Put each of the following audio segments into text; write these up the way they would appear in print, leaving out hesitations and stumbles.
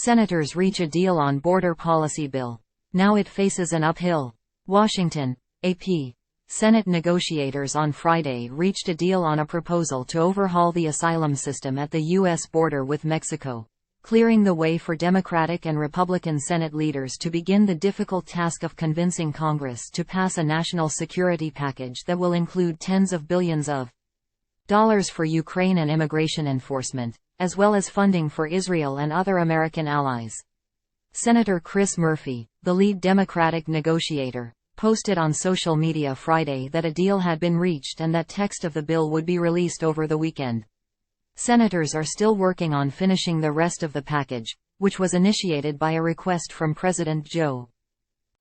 Senators reach a deal on border policy bill. Now it faces an uphill. Washington, AP. Senate negotiators on Friday reached a deal on a proposal to overhaul the asylum system at the U.S. border with Mexico, clearing the way for Democratic and Republican Senate leaders to begin the difficult task of convincing Congress to pass a national security package that will include tens of billions of dollars for Ukraine and immigration enforcement, as well as funding for Israel and other American allies. Senator Chris Murphy, the lead Democratic negotiator, posted on social media Friday that a deal had been reached and that text of the bill would be released over the weekend. Senators are still working on finishing the rest of the package, which was initiated by a request from President Joe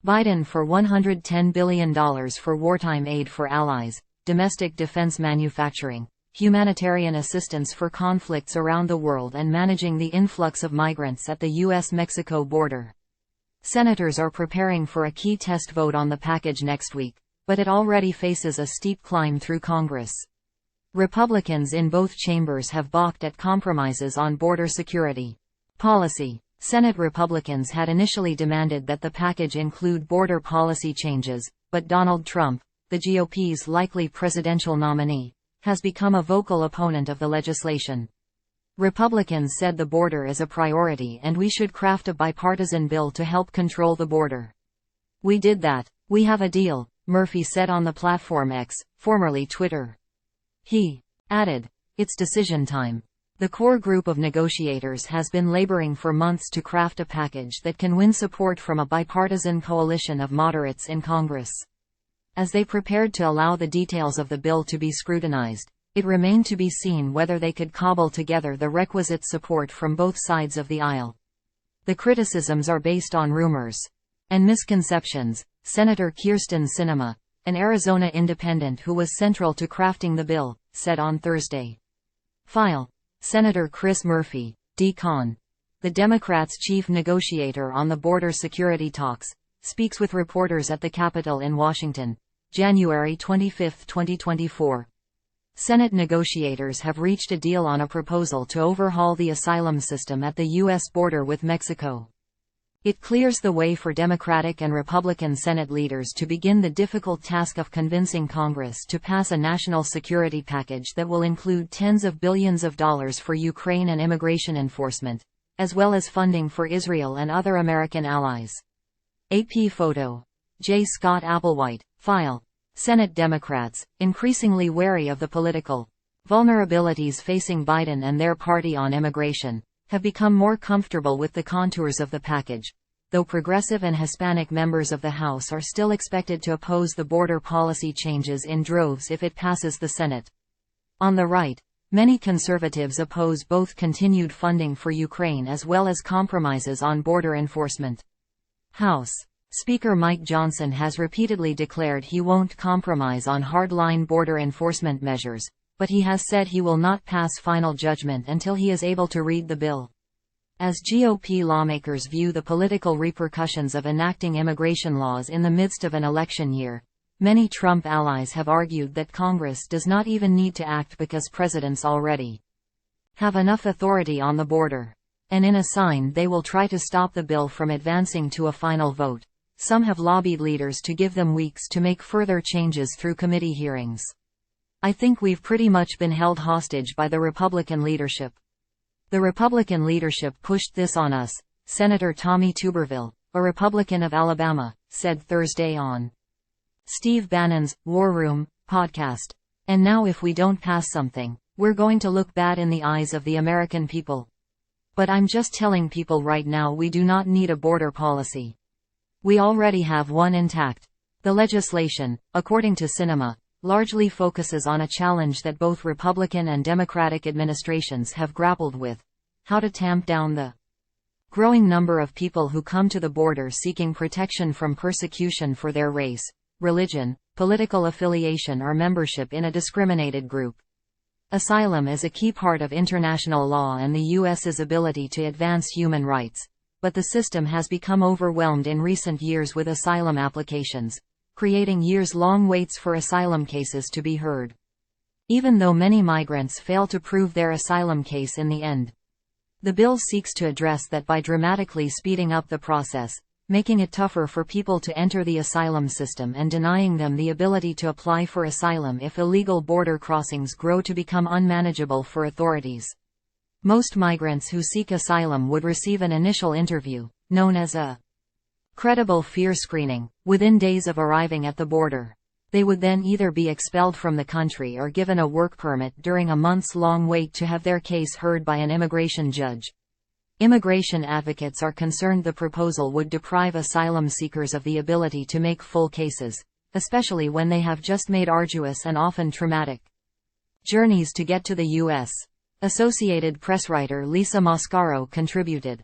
Biden for $110 billion for wartime aid for allies, domestic defense manufacturing, humanitarian assistance for conflicts around the world and managing the influx of migrants at the U.S.-Mexico border. Senators are preparing for a key test vote on the package next week, but it already faces a steep climb through Congress. Republicans in both chambers have balked at compromises on border security policy. Senate Republicans had initially demanded that the package include border policy changes, but Donald Trump, the GOP's likely presidential nominee, has become a vocal opponent of the legislation. Republicans said the border is a priority and we should craft a bipartisan bill to help control the border. "We did that. We have a deal," Murphy said on the platform X, formerly Twitter. He added, "It's decision time." The core group of negotiators has been laboring for months to craft a package that can win support from a bipartisan coalition of moderates in Congress. As they prepared to allow the details of the bill to be scrutinized, it remained to be seen whether they could cobble together the requisite support from both sides of the aisle. The criticisms are based on rumors and misconceptions, Senator Kyrsten Sinema, an Arizona independent who was central to crafting the bill, said on Thursday. Senator Chris Murphy, D-Con, the Democrats' chief negotiator on the border security talks, speaks with reporters at the Capitol in Washington, January 25, 2024. Senate negotiators have reached a deal on a proposal to overhaul the asylum system at the U.S. border with Mexico. It clears the way for Democratic and Republican Senate leaders to begin the difficult task of convincing Congress to pass a national security package that will include tens of billions of dollars for Ukraine and immigration enforcement, as well as funding for Israel and other American allies. AP photo. J. Scott Applewhite, file. Senate Democrats, increasingly wary of the political vulnerabilities facing Biden and their party on immigration, have become more comfortable with the contours of the package, though progressive and Hispanic members of the House are still expected to oppose the border policy changes in droves if it passes the Senate. On the right, many conservatives oppose both continued funding for Ukraine as well as compromises on border enforcement. House Speaker Mike Johnson has repeatedly declared he won't compromise on hard-line border enforcement measures, but he has said he will not pass final judgment until he is able to read the bill. As GOP lawmakers view the political repercussions of enacting immigration laws in the midst of an election year, many Trump allies have argued that Congress does not even need to act because presidents already have enough authority on the border. And in a sign they will try to stop the bill from advancing to a final vote, some have lobbied leaders to give them weeks to make further changes through committee hearings. "I think we've pretty much been held hostage by the Republican leadership. The Republican leadership pushed this on us," Senator Tommy Tuberville, a Republican of Alabama, said Thursday on Steve Bannon's War Room podcast. "And now if we don't pass something, we're going to look bad in the eyes of the American people. But I'm just telling people right now we do not need a border policy. We already have one intact." The legislation, according to Sinema, largely focuses on a challenge that both Republican and Democratic administrations have grappled with: how to tamp down the growing number of people who come to the border seeking protection from persecution for their race, religion, political affiliation or membership in a discriminated group. Asylum is a key part of international law and the U.S.'s ability to advance human rights, but the system has become overwhelmed in recent years with asylum applications, creating years-long waits for asylum cases to be heard. Even though many migrants fail to prove their asylum case in the end. The bill seeks to address that by dramatically speeding up the process, making it tougher for people to enter the asylum system and denying them the ability to apply for asylum if illegal border crossings grow to become unmanageable for authorities. Most migrants who seek asylum would receive an initial interview, known as a credible fear screening, within days of arriving at the border. They would then either be expelled from the country or given a work permit during a months-long wait to have their case heard by an immigration judge. Immigration advocates are concerned the proposal would deprive asylum seekers of the ability to make full cases, especially when they have just made arduous and often traumatic journeys to get to the U.S. Associated Press writer Lisa Mascaro contributed.